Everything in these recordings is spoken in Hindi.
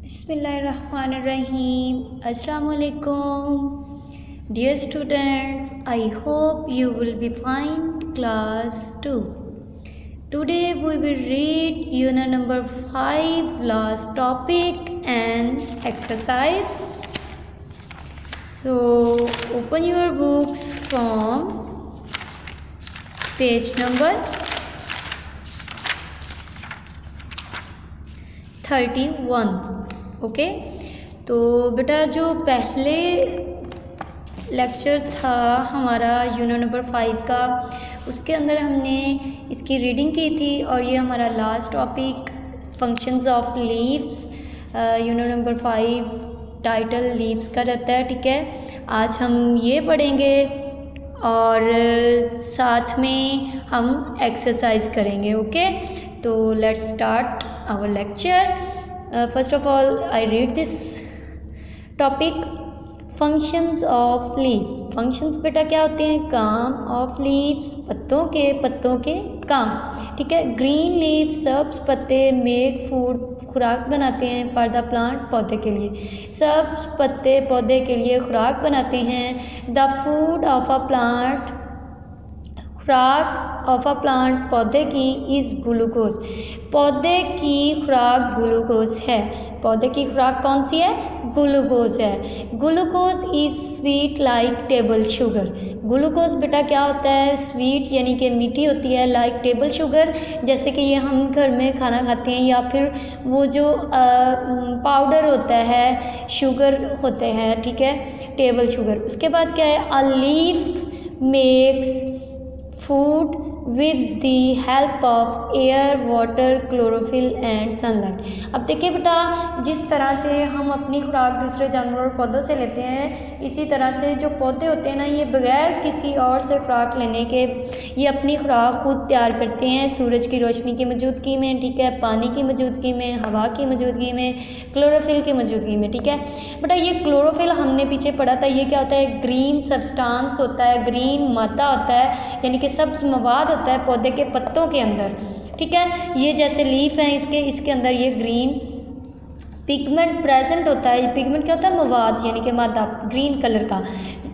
Bismillahirrahmanirrahim. Assalamualaikum. Dear students, I hope you will be fine. Class 2. Today we will read unit number 5, last topic and exercise. So open your books from page number 31. Okay तो बेटा जो पहले लेक्चर था हमारा यूनिट नंबर 5 का, उसके अंदर हमने इसकी रीडिंग की थी और ये हमारा last topic functions of leaves unit number 5 title leaves का रहता है। ठीक है, आज हम ये पढ़ेंगे और साथ में हम एक्सरसाइज करेंगे। ओके, तो let's start our lecture. First of all, I read this topic, functions of leaf. Functions बेटा क्या होते हैं? काम ऑफ लीव्स, पत्तों के काम। ठीक है, ग्रीन लीव्स सब्ज पत्ते मेक फूड, खुराक बनाते हैं फॉर द प्लांट, पौधे के लिए। सब्ज पत्ते पौधे के लिए खुराक बनाते हैं। The food of a plant, खुराक ऑफ अ प्लांट पौधे की इज़ ग्लूकोज, पौधे की खुराक ग्लूकोज है। पौधे की खुराक कौन सी है? ग्लूकोज है। Glucose is sweet like table sugar. Glucose बेटा क्या होता है? स्वीट यानी कि मीठी होती है, लाइक टेबल शुगर, जैसे कि ये हम घर में खाना खाते हैं, या फिर वो जो पाउडर होता है, शुगर होते हैं। ठीक है, टेबल शुगर। उसके बाद क्या है? A leaf makes food with the help of air, water, chlorophyll and sunlight. अब देखिए बेटा, जिस तरह से हम अपनी खुराक दूसरे जानवरों और पौधों से लेते हैं, इसी तरह से जो पौधे होते हैं ना, ये बगैर किसी और से खुराक लेने के ये अपनी खुराक खुद तैयार करते हैं, सूरज की रोशनी की मौजूदगी में। ठीक है, पानी की मौजूदगी में, हवा की मौजूदगी में, क्लोरोफिल की मौजूदगी में। ठीक है बेटा, ये क्लोरोफिल हमने पीछे पढ़ा था, ये क्या होता है? ग्रीन सब्सटेंस होता है, ग्रीन मादा होता है, यानी कि सब्ज मवाद होता है पौधे के पत्तों के अंदर। ठीक है, ये जैसे लीफ है इसके अंदर ये ग्रीन पिगमेंट प्रेजेंट होता है। पिगमेंट क्या होता है? मवाद, यानी कि मादा, ग्रीन कलर का।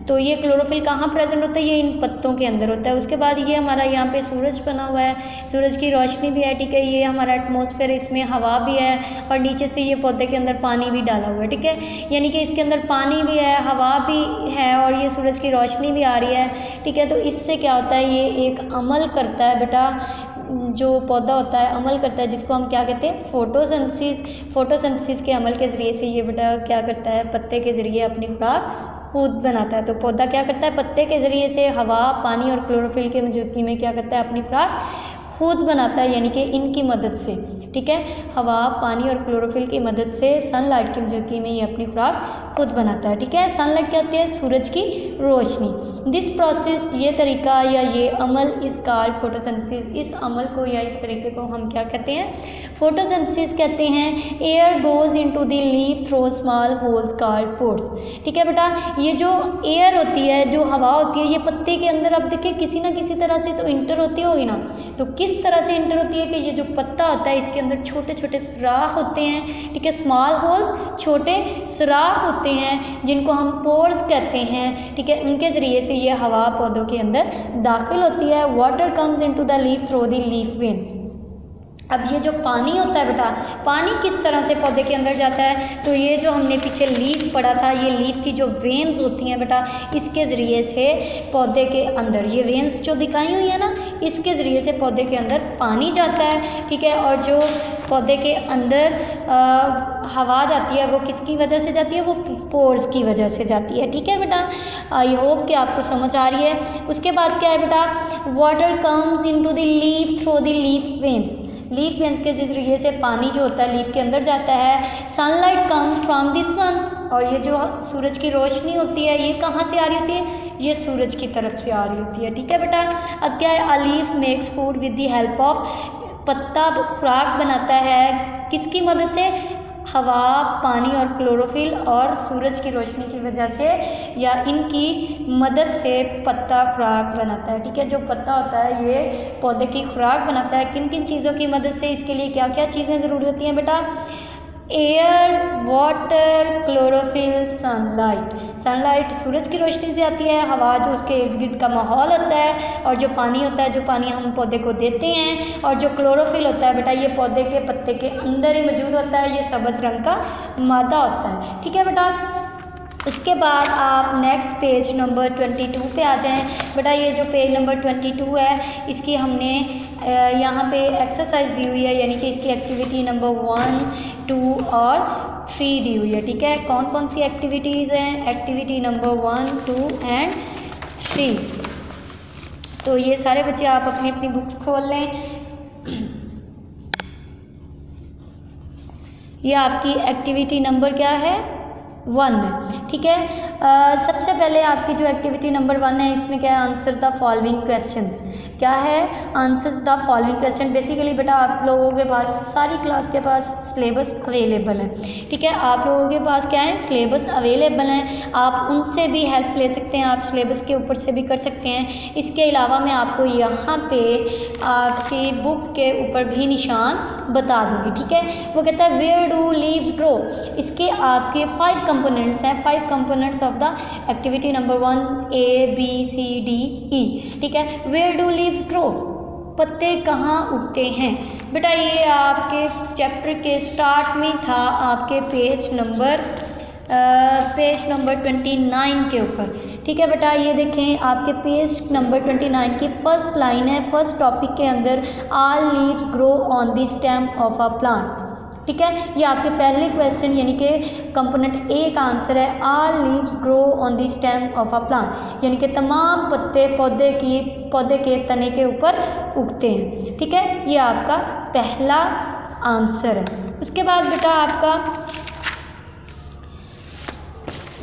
तो ये क्लोरोफिल कहाँ प्रेजेंट होता है? ये इन पत्तों के अंदर होता है। उसके बाद ये हमारा यहाँ पे सूरज बना हुआ है, सूरज की रोशनी भी है। ठीक है, ये हमारा एटमॉस्फेयर, इसमें हवा भी है, और नीचे से ये पौधे के अंदर पानी भी डाला हुआ है। ठीक है, यानी कि इसके अंदर पानी भी है, हवा भी है, और ये सूरज की रोशनी भी आ रही है। ठीक है, तो इससे क्या होता है? ये एक अमल करता है बेटा, जो पौधा होता है अमल करता है, जिसको हम क्या कहते हैं? फोटोसिंथेसिस। फोटोसिंथेसिस के अमल के ज़रिए से ये बेटा क्या करता है? पत्ते के ज़रिए अपनी खुराक खुद बनाता है। तो पौधा क्या करता है? पत्ते के ज़रिए से हवा, पानी और क्लोरोफिल के मौजूदगी में क्या करता है? अपनी खुराक खुद बनाता है, यानी कि इनकी मदद से। ठीक है, हवा, पानी और क्लोरोफिल की मदद से, सनलाइट की मौजूदगी में ये अपनी खुराक खुद बनाता है। ठीक है, सनलाइट क्या होती है? सूरज की रोशनी। दिस प्रोसेस, ये तरीका या ये अमल, इज़ कॉल्ड फोटोसिंथेसिस। इस अमल को या इस तरीके को हम क्या कहते हैं? फोटोसिंथेसिस कहते हैं। Air goes into the leaf through small holes called pores. ठीक है बेटा, ये जो एयर होती है, जो हवा होती है, ये पत्ते के अंदर अब देखिए किसी ना किसी तरह से तो इंटर होती होगी ना। तो किस तरह से इंटर होती है कि ये जो पत्ता होता है, इसके अंदर छोटे छोटे सुराख होते हैं। ठीक है, स्मॉल होल्स, छोटे सुराख होते हैं, जिनको हम पोर्स कहते हैं। ठीक है, उनके ज़रिए से ये हवा पौधों के अंदर दाखिल होती है। Water comes into the leaf through the leaf veins. अब ये जो पानी होता है बेटा, पानी किस तरह से पौधे के अंदर जाता है? तो ये जो हमने पीछे लीफ पढ़ा था, ये लीफ की जो वेन्स होती हैं बेटा, इसके ज़रिए से पौधे के अंदर, ये वेन्स जो दिखाई हुई है ना, इसके ज़रिए से पौधे के अंदर पानी जाता है। ठीक है, और जो पौधे के अंदर हवा जाती है, वो किसकी वजह से जाती है? वो पोर्स की वजह से जाती है। ठीक है बेटा, आई होप कि आपको समझ आ रही है। उसके बाद क्या है बेटा? Water comes into the leaf through the leaf veins. Leaf veins के ज़रिए से पानी जो होता है लीफ के अंदर जाता है। सनलाइट कम्स फ्रॉम द सन, और ये जो सूरज की रोशनी होती है, ये कहाँ से आ रही होती है? ये सूरज की तरफ से आ रही होती है। ठीक है बेटा, अब क्या है? A leaf makes food with the help of, पत्ता खुराक बनाता है किसकी मदद से? हवा, पानी और क्लोरोफिल और सूरज की रोशनी की वजह से या इनकी मदद से पत्ता खुराक बनाता है। ठीक है, जो पत्ता होता है ये पौधे की खुराक बनाता है। किन किन चीज़ों की मदद से? इसके लिए क्या क्या चीज़ें ज़रूरी होती हैं बेटा? Air, water, chlorophyll, sunlight. Sunlight सूरज की रोशनी से आती है, हवा जो उसके इर्द गिर्द का माहौल होता है, और जो पानी होता है, जो पानी हम पौधे को देते हैं, और जो क्लोरोफिल होता है बेटा ये पौधे के पत्ते के अंदर ही मौजूद होता है, ये सब्ज़ रंग का मादा होता है। ठीक है बेटा, उसके बाद आप नेक्स्ट पेज नंबर 22 पे आ जाएं। बेटा ये जो पेज नंबर 22 है इसकी हमने यहाँ पे एक्सरसाइज दी हुई है, यानी कि इसकी एक्टिविटी नंबर 1, 2 और 3 दी हुई है। ठीक है, कौन कौन सी एक्टिविटीज़ हैं? Activity number 1, 2 and 3। तो ये सारे बच्चे आप अपनी अपनी बुक्स खोल लें। ये आपकी एक्टिविटी नंबर क्या है? 1 है। ठीक है, सबसे पहले आपकी जो एक्टिविटी नंबर 1 है इसमें क्या है? Answer the following questions. क्या है? Answers the following question. Basically बेटा आप लोगों के पास सारी क्लास के पास सिलेबस अवेलेबल है। ठीक है, आप लोगों के पास क्या है? सिलेबस अवेलेबल हैं, आप उनसे भी हेल्प ले सकते हैं, आप सिलेबस के ऊपर से भी कर सकते हैं। इसके अलावा मैं आपको यहाँ पे आपकी बुक के ऊपर भी निशान बता दूँगी। ठीक है, वो कहता है वेयर डू लीव्स ग्रो। इसके आपके 5 कंपोनेंट्स हैं, 5 components of the activity number 1 A B C D E। ठीक है, वेयर डू लीव्स ग्रो, पत्ते कहाँ उगते हैं? बेटा ये आपके चैप्टर के स्टार्ट में था, आपके पेज नंबर 29 के ऊपर। ठीक है बेटा, ये देखें आपके पेज नंबर 29 की फर्स्ट लाइन है, फर्स्ट टॉपिक के अंदर all leaves grow on the stem of a plant. ठीक है, ये आपके पहले क्वेश्चन यानी कि कंपोनेंट ए का आंसर है all leaves grow on the stem of a plant, यानी कि तमाम पत्ते पौधे के तने के ऊपर उगते हैं। ठीक है, ये आपका पहला आंसर है। उसके बाद बेटा आपका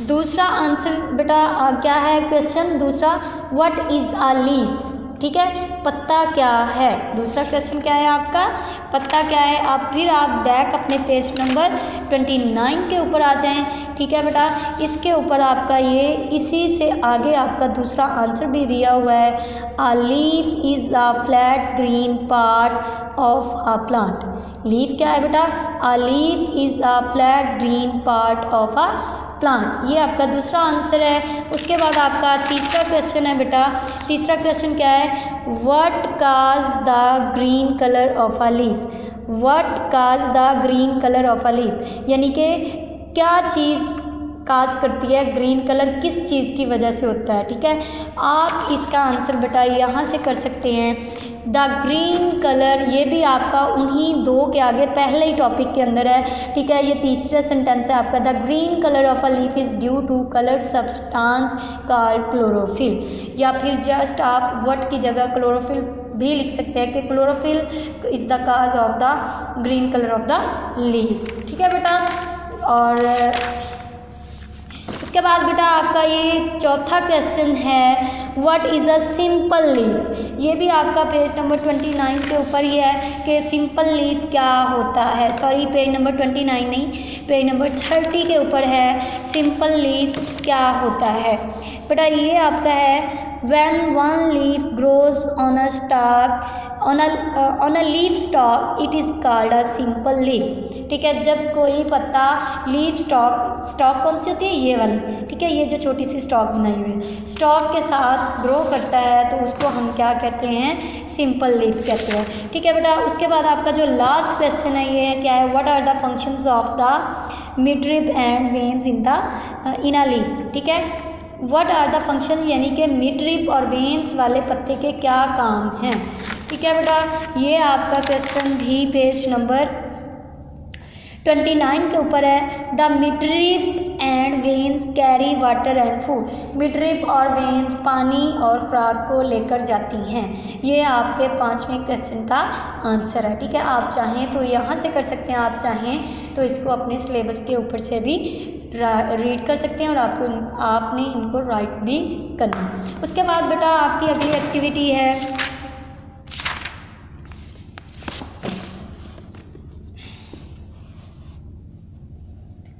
दूसरा आंसर बेटा क्या है? क्वेश्चन दूसरा, व्हाट इज़ अ लीफ। ठीक है, पत्ता क्या है? दूसरा क्वेश्चन क्या है आपका? पत्ता क्या है? आप बैक अपने पेज नंबर 29 के ऊपर आ जाएं। ठीक है बेटा, इसके ऊपर आपका ये इसी से आगे आपका दूसरा आंसर भी दिया हुआ है, अ leaf is a flat green part of a plant. Leaf क्या है बेटा? अ leaf is a flat green part of a plant. ये आपका दूसरा आंसर है। उसके बाद आपका तीसरा क्वेश्चन है बेटा, तीसरा क्वेश्चन क्या है? What cause the green colour of a leaf. What cause the green colour of a leaf, यानी कि क्या चीज़ काज करती है, ग्रीन कलर किस चीज़ की वजह से होता है। ठीक है, आप इसका आंसर बेटा यहाँ से कर सकते हैं, द ग्रीन कलर। ये भी आपका उन्हीं 2 के आगे पहले ही टॉपिक के अंदर है। ठीक है, ये तीसरा सेंटेंस है आपका, the green colour of a leaf is due to colour substance called chlorophyll. या फिर जस्ट आप व्हाट की जगह क्लोरोफिल भी लिख सकते हैं कि chlorophyll is the cause of the green colour of the leaf. ठीक है बेटा, और उसके बाद बेटा आपका ये चौथा क्वेश्चन है, what is a simple leaf. ये भी आपका पेज नंबर 29 के ऊपर ही है कि सिंपल लीफ क्या होता है। सॉरी, पेज नंबर 29 नहीं, पेज नंबर 30 के ऊपर है, सिंपल लीफ क्या होता है। बेटा ये आपका है, when one leaf grows on a stalk on a leaf stalk it is called a simple leaf। ठीक है, जब कोई पत्ता लीफ स्टॉक कौन सी होती है? ये वाली। ठीक है, ये जो छोटी सी स्टॉक बनाई हुई है, स्टॉक के साथ ग्रो करता है तो उसको हम क्या कहते हैं? सिंपल लीफ कहते हैं। ठीक है बेटा, उसके बाद आपका जो लास्ट क्वेश्चन है ये क्या है? What are the functions of the midrib and veins in a leaf. ठीक है, व्हाट आर द फंक्शन, यानी कि मिडरिब और वेन्स वाले पत्ते के क्या काम हैं। ठीक है बेटा, ये आपका क्वेश्चन भी पेज नंबर 29 के ऊपर है, the midrib and veins carry water and food. Midrib और वेन्स पानी और खुराक को लेकर जाती हैं। ये आपके 5वें क्वेश्चन का आंसर है। ठीक है, आप चाहें तो यहाँ से कर सकते हैं, आप चाहें तो इसको अपने सिलेबस के ऊपर से भी रीड कर सकते हैं और आपने इनको राइट भी करना। उसके बाद बेटा आपकी अगली एक्टिविटी है,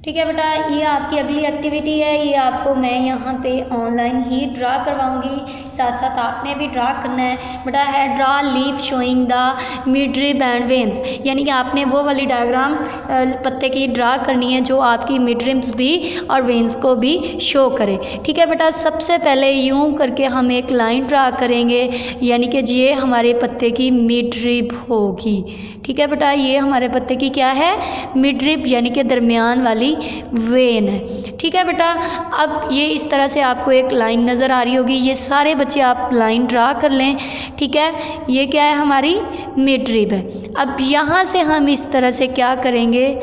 ठीक है बेटा, ये आपकी अगली एक्टिविटी है। ये आपको मैं यहाँ पे ऑनलाइन ही ड्रा करवाऊँगी, साथ साथ आपने भी ड्रा करना है बेटा। है draw leaf showing the midrib and veins, यानी कि आपने वो वाली डायग्राम पत्ते की ड्रा करनी है जो आपकी मिडरिब्स भी और वेन्स को भी शो करे। ठीक है बेटा, सबसे पहले यूँ करके हम एक लाइन ड्रा करेंगे, यानी कि ये हमारे पत्ते की मिडरिब होगी। ठीक है बेटा, ये हमारे पत्ते की क्या है, मिडरिब, यानी कि दरमियान वाली वेन है। ठीक है बेटा, अब ये इस तरह से आपको एक लाइन नज़र आ रही होगी। ये सारे बच्चे आप लाइन ड्रा कर लें। ठीक है, ये क्या है, हमारी मिडरिब है। अब यहाँ से हम इस तरह से क्या करेंगे,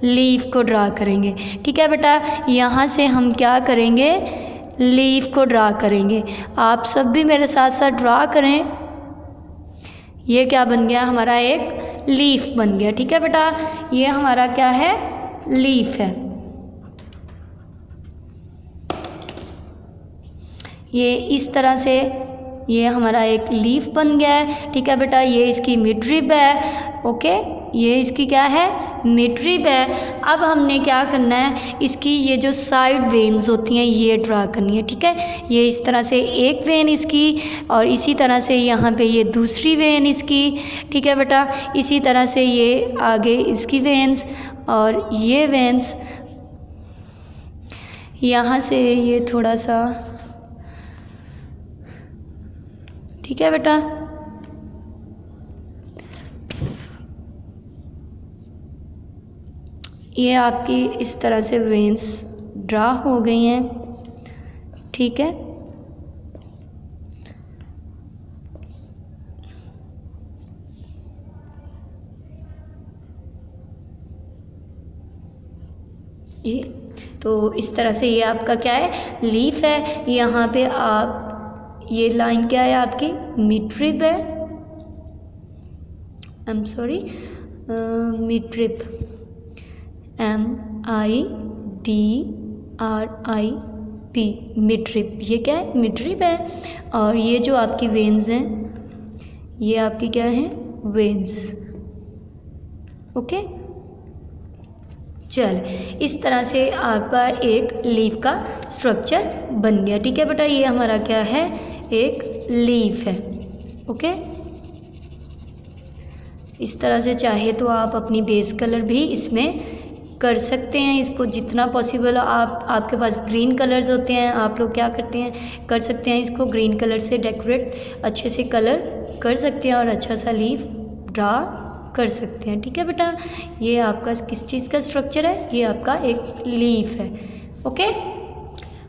लीफ को ड्रा करेंगे। ठीक है बेटा, यहाँ से हम क्या करेंगे, लीफ को ड्रा करेंगे। आप सब भी मेरे साथ साथ ड्रा करें। ये क्या बन गया, हमारा एक लीफ बन गया। ठीक है बेटा, ये हमारा क्या है, लीफ है। ये इस तरह से ये हमारा एक लीफ बन गया है। ठीक है बेटा, ये इसकी मिडरिब है। ओके, ये इसकी क्या है, मिडरिब है। अब हमने क्या करना है, इसकी ये जो साइड वेन्स होती हैं ये ड्रा करनी है। ठीक है, ये इस तरह से एक वेन इसकी, और इसी तरह से यहाँ पे ये दूसरी वेन इसकी। ठीक है बेटा, इसी तरह से ये आगे इसकी वेन्स, और ये वेन्स यहाँ से ये थोड़ा सा। ठीक है बेटा, ये आपकी इस तरह से वेन्स ड्रा हो गई हैं। ठीक है, ये तो इस तरह से ये आपका क्या है, लीफ है। यहाँ पे आप ये लाइन क्या है, आपकी मिडरिब है। I am sorry, midrib, MIDRIB, midrib, ये क्या है, मिडरिब है। और ये जो आपकी वेन्स हैं ये आपकी क्या है, वेन्स। ओके, चल इस तरह से आपका एक लीफ का स्ट्रक्चर बन गया। ठीक है बेटा, ये हमारा क्या है, एक लीफ है। ओके, इस तरह से चाहे तो आप अपनी बेस कलर भी इसमें कर सकते हैं। इसको जितना पॉसिबल आपके पास ग्रीन कलर्स होते हैं, आप लोग क्या करते हैं, कर सकते हैं इसको ग्रीन कलर से डेकोरेट अच्छे से कलर कर सकते हैं और अच्छा सा लीफ ड्रा कर सकते हैं। ठीक है बेटा, ये आपका किस चीज़ का स्ट्रक्चर है, ये आपका एक लीफ है। ओके,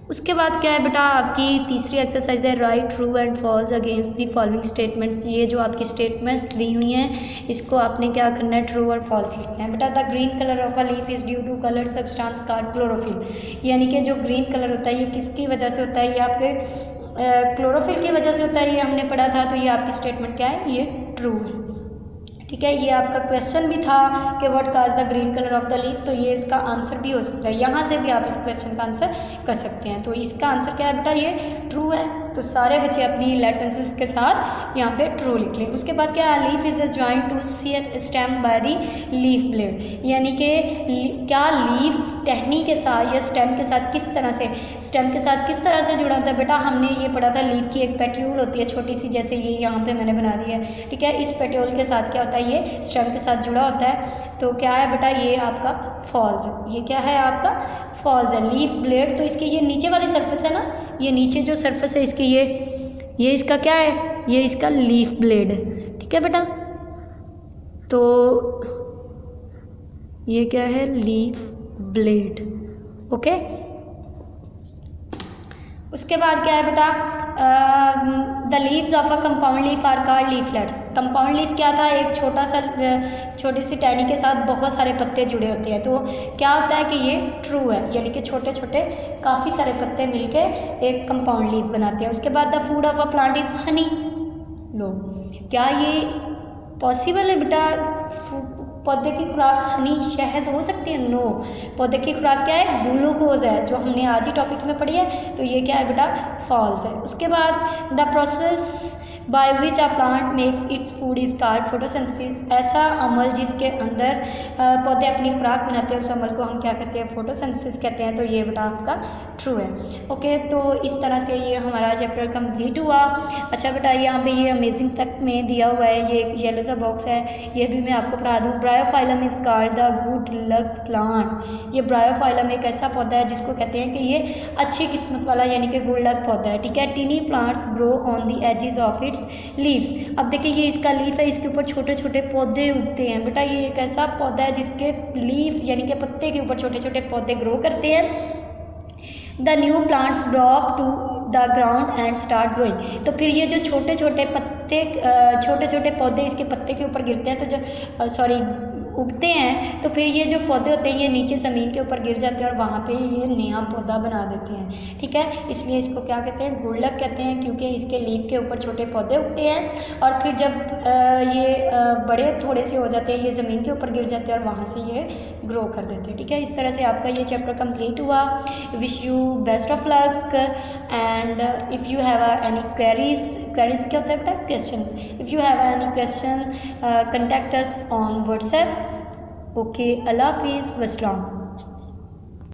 उसके बाद क्या है बेटा, आपकी तीसरी एक्सरसाइज है write true and false against the following statements. ये जो आपकी स्टेटमेंट्स दी हुई हैं इसको आपने क्या करना है, ट्रू और फॉल्स लिखना है बेटा। The green colour of a leaf is due to colour substance called chlorophyll, यानी कि जो ग्रीन कलर होता है ये किसकी वजह से होता है, ये आपके क्लोरोफिल की वजह से होता है, ये हमने पढ़ा था। तो ये आपकी स्टेटमेंट क्या है, ये ट्रू है। ठीक है, ये आपका क्वेश्चन भी था कि what cause the green colour of the leaf, तो ये इसका आंसर भी हो सकता है। यहाँ से भी आप इस क्वेश्चन का आंसर कर सकते हैं। तो इसका आंसर क्या है बेटा, ये ट्रू है। तो सारे बच्चे अपनी लेड पेंसिल्स के साथ यहाँ पे ट्रू लिख लें। उसके बाद क्या है, leaf is joint to stem by the leaf blade, यानी कि क्या लीफ टहनी के साथ या स्टेम के साथ किस तरह से, स्टेम के साथ किस तरह से जुड़ा होता है बेटा। हमने ये पढ़ा था, लीफ की एक पेट्यूल होती है छोटी सी, जैसे ये यहाँ पे मैंने बना दी है। ठीक है, इस पेट्यूल के साथ क्या होता है, ये स्टेम के साथ जुड़ा होता है। तो क्या है बेटा, ये आपका फॉल्स है। ये क्या है, आपका फॉल्स है। लीफ ब्लेड, तो इसकी ये नीचे वाली सरफेस है ना, ये नीचे जो सरफेस है इसकी, ये इसका क्या है, ये इसका लीफ ब्लेड है। ठीक है बेटा, तो ये क्या है, लीफ ब्लेड। ओके, उसके बाद क्या है बेटा, the leaves of a compound leaf are called leaflets. Compound leaf क्या था, एक छोटा सा छोटी सी टहनी के साथ बहुत सारे पत्ते जुड़े होते हैं। तो क्या होता है कि ये ट्रू है, यानी कि छोटे छोटे काफ़ी सारे पत्ते मिलके एक कंपाउंड लीफ बनाते हैं। उसके बाद the food of a plant is honey. लो, क्या ये पॉसिबल है बेटा, पौधे की खुराक हनी, शहद हो सकती है? नो, पौधे की खुराक क्या है, ग्लूकोज है, जो हमने आज ही टॉपिक में पढ़ी है। तो ये क्या है बेटा, फॉल्स है। उसके बाद the process by which a plant makes its food is called photosynthesis. ऐसा अमल जिसके अंदर पौधे अपनी खुराक बनाते हैं उस अमल को हम क्या कहते हैं, फोटोसिंथेसिस कहते हैं। तो ये बेटा आपका ट्रू है। ओके, तो इस तरह से ये हमारा चैप्टर कंप्लीट हुआ। अच्छा बेटा, यहाँ पे ये अमेजिंग फैक्ट में दिया हुआ है, ये एक येलो सा बॉक्स है, ये भी मैं आपको पढ़ा दूँ। Bryophyllum is called the good luck plant. ये ब्रायोफाइलम एक ऐसा पौधा है जिसको कहते हैं कि ये अच्छी किस्मत वाला यानी कि गुड लक पौधा है। ठीक है, tiny plants grow on the edges of its leaves. अब देखिए ये इसका लीफ है, इसके ऊपर छोटे छोटे पौधे उगते हैं। बेटा ये एक ऐसा पौधा है जिसके लीफ यानी कि पत्ते के ऊपर छोटे छोटे पौधे ग्रो करते हैं। The new plants drop to the ground and start growing. तो फिर ये जो छोटे छोटे पत्ते छोटे छोटे पौधे इसके पत्ते के ऊपर गिरते हैं, तो जो उगते हैं, तो फिर ये जो पौधे होते हैं ये नीचे ज़मीन के ऊपर गिर जाते हैं और वहाँ पे ये नया पौधा बना देते हैं। ठीक है, इसलिए इसको क्या कहते हैं, गुड लक कहते हैं, क्योंकि इसके लीफ के ऊपर छोटे पौधे उगते हैं और फिर जब ये बड़े थोड़े से हो जाते हैं ये ज़मीन के ऊपर गिर जाते हैं और वहाँ से ये ग्रो कर देते हैं। ठीक है, इस तरह से आपका ये चैप्टर कंप्लीट हुआ। Wish you best of luck and if you have any queries क्या होता है बेटा, questions. If you have any question contact us on WhatsApp. Okay, अल्लाह हाफिज़, वस्सलाम।